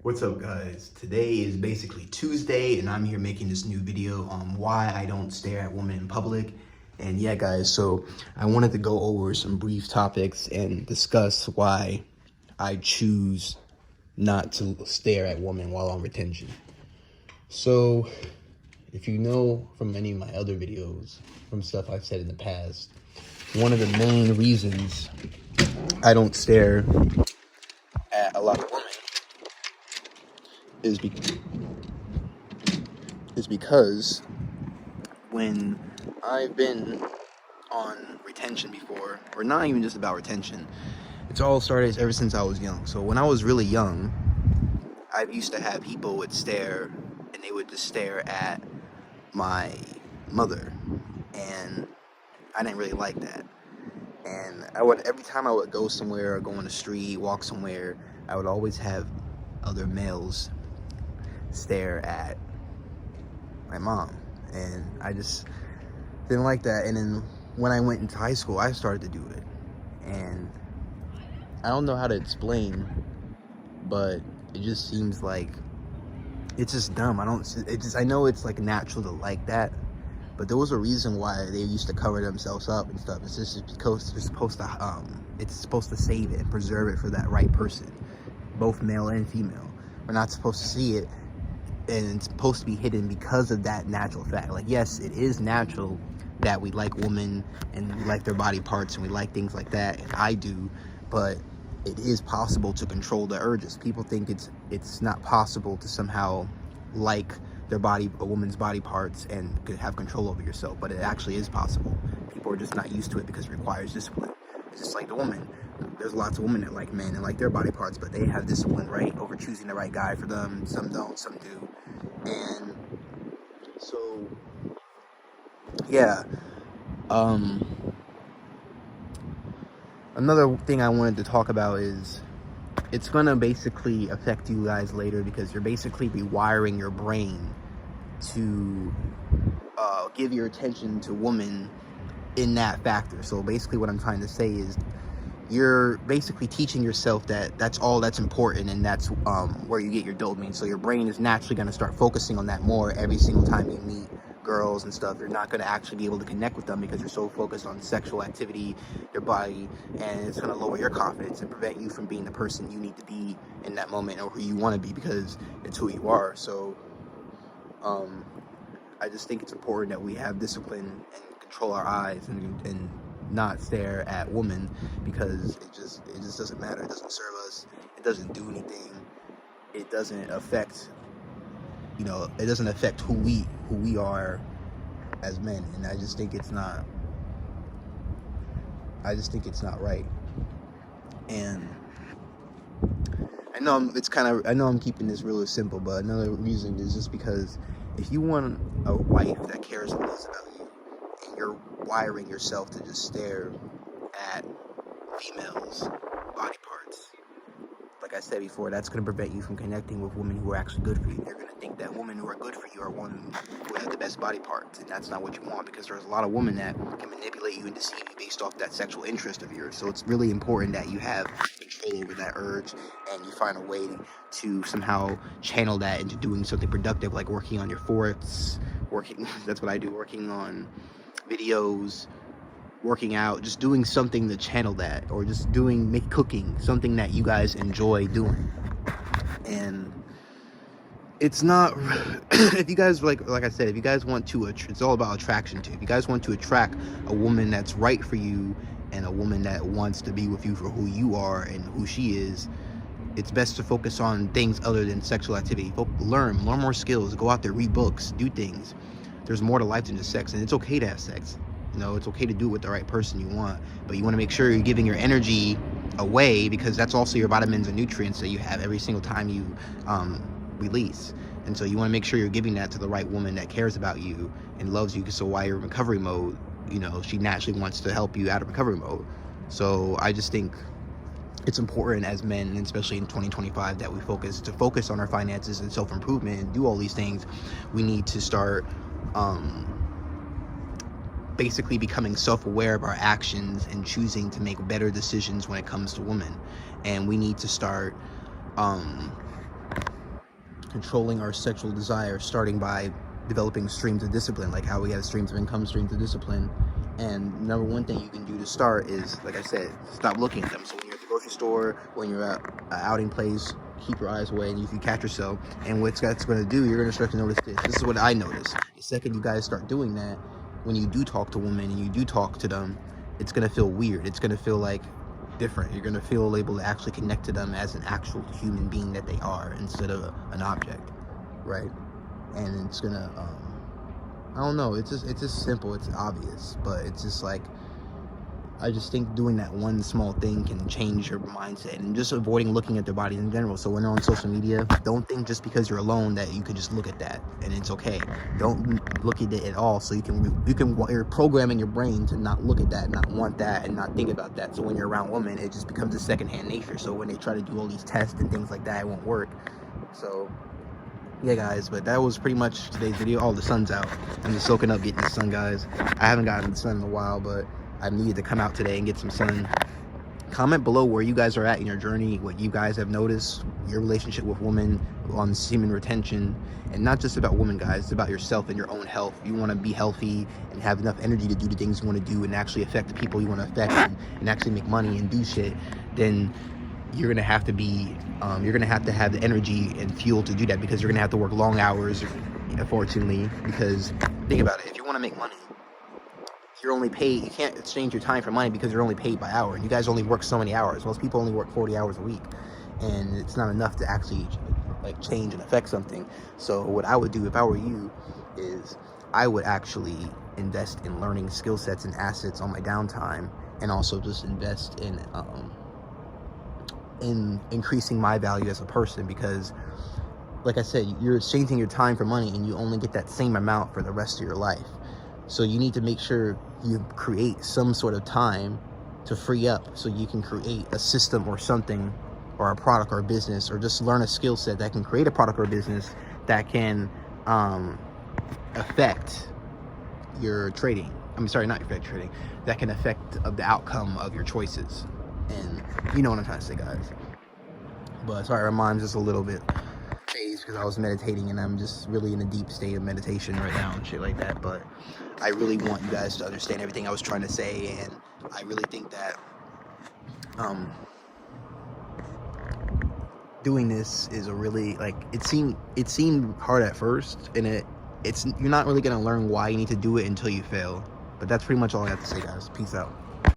What's up, guys? Today is basically Tuesday and I'm here making this new video on why I don't stare at women in public. And yeah, guys, so I wanted to go over some brief topics and discuss why I choose not to stare at women while on retention. So if you know from any of my other videos, from stuff I've said in the past, one of the main reasons I don't stare at a lot of women is because when I've been on retention before, or not even just about retention, it's all started ever since I was young. So when I was really young, I used to have people would stare, and they would just stare at my mother, and I didn't really like that. And every time I would go somewhere or go on the street, walk somewhere, I would always have other males stare at my mom, and I just didn't like that. And then when I went into high school, I started to do it, and I don't know how to explain, but it just seems like it's just dumb. I know it's like natural to like that, but there was a reason why they used to cover themselves up and stuff. It's just because they're supposed to it's supposed to save it and preserve it for that right person, both male and female. We're not supposed to see it, and it's supposed to be hidden because of that natural fact. Like, yes, it is natural that we like women and we like their body parts and we like things like that, and I do, but it is possible to control the urges. People think it's not possible to somehow like a woman's body parts and could have control over yourself, but it actually is possible. People are just not used to it because it requires discipline. It's just like the woman. There's lots of women that like men and like their body parts, but they have discipline, right, over choosing the right guy for them. Some don't, some do. And so, yeah. Another thing I wanted to talk about is it's gonna basically affect you guys later, because you're basically rewiring your brain to give your attention to women in that factor. So basically what I'm trying to say is you're basically teaching yourself that that's all that's important, and that's where you get your dopamine. So your brain is naturally going to start focusing on that more every single time you meet girls and stuff. You're not going to actually be able to connect with them because you're so focused on sexual activity, your body, and it's going to lower your confidence and prevent you from being the person you need to be in that moment, or who you want to be, because it's who you are. So I just think it's important that we have discipline and control our eyes and not stare at women, because it just doesn't matter. It doesn't serve us. It doesn't do anything. It doesn't affect, it doesn't affect who we are as men. And I just think it's not right. And I know I'm keeping this really simple, but another reason is just because if you want a wife that cares and loves about you, and you're wiring yourself to just stare at females' body parts, like I said before, that's going to prevent you from connecting with women who are actually good for you. You're going to think that women who are good for you are women who have the best body parts, and that's not what you want, because there's a lot of women that can manipulate you and deceive you based off that sexual interest of yours. So it's really important that you have control over that urge, and you find a way to somehow channel that into doing something productive, like working on your forts, that's what I do, working on videos, working out, just doing something to channel that, or just cooking, something that you guys enjoy doing. And it's not if you guys like I said, if you guys want to, it's all about attraction too. If you guys want to attract a woman that's right for you, and a woman that wants to be with you for who you are and who she is, it's best to focus on things other than sexual activity. Learn more skills, go out there, read books, do things. There's more to life than just sex, and it's okay to have sex. It's okay to do it with the right person you want, but you want to make sure you're giving your energy away, because that's also your vitamins and nutrients that you have every single time you release. And so you want to make sure you're giving that to the right woman that cares about you and loves you. So while you're in recovery mode, she naturally wants to help you out of recovery mode. So I just think it's important as men, and especially in 2025, that we focus on our finances and self-improvement and do all these things. We need to start basically becoming self-aware of our actions and choosing to make better decisions when it comes to women. And we need to start controlling our sexual desire, starting by developing streams of discipline, like how we have streams of income, streams of discipline. And number one thing you can do to start is, like I said, stop looking at them. So when you're at the grocery store, when you're at an outing place, keep your eyes away, and if you catch yourself, and what that's going to do, you're going to start to notice this. This is what I noticed. The second you guys start doing that, when you do talk to women and you do talk to them, it's going to feel weird. It's going to feel like different. You're going to feel able to actually connect to them as an actual human being that they are, instead of an object, right? And it's going to, I don't know, it's just simple, it's obvious, but it's just like, I just think doing that one small thing can change your mindset, and just avoiding looking at their bodies in general. So when they're on social media, don't think just because you're alone that you could just look at that and it's okay. Don't look at it at all. So you're programming your brain to not look at that, not want that, and not think about that. So when you're around women, it just becomes a secondhand nature. So when they try to do all these tests and things like that, it won't work. So yeah, guys, but that was pretty much today's video. Oh, the sun's out. I'm just soaking up getting the sun, guys. I haven't gotten the sun in a while, but I needed to come out today and get some sun. Comment below where you guys are at in your journey, what you guys have noticed, your relationship with women on semen retention. And not just about women, guys, it's about yourself and your own health. You want to be healthy and have enough energy to do the things you want to do and actually affect the people you want to affect, and actually make money and do shit, then you're gonna have to be you're gonna have to have the energy and fuel to do that, because you're gonna have to work long hours, unfortunately. Because think about it, if you want to make money, you're only paid, you can't exchange your time for money, because you're only paid by hour, and you guys only work so many hours. Most people only work 40 hours a week, and it's not enough to actually like change and affect something. So what I would do if I were you is I would actually invest in learning skill sets and assets on my downtime, and also just invest in increasing my value as a person. Because like I said, you're exchanging your time for money, and you only get that same amount for the rest of your life. So you need to make sure you create some sort of time to free up, so you can create a system or something, or a product or a business, or just learn a skill set that can create a product or a business that can affect your trading. I'm sorry, not affect trading. That can affect the outcome of your choices. And you know what I'm trying to say, guys. But sorry, my mind's just a little bit phased because I was meditating, and I'm just really in a deep state of meditation right now and shit like that. But I really want you guys to understand everything I was trying to say, and I really think that doing this is a really, like, it seemed hard at first, and you're not really gonna learn why you need to do it until you fail. But that's pretty much all I have to say, guys. Peace out.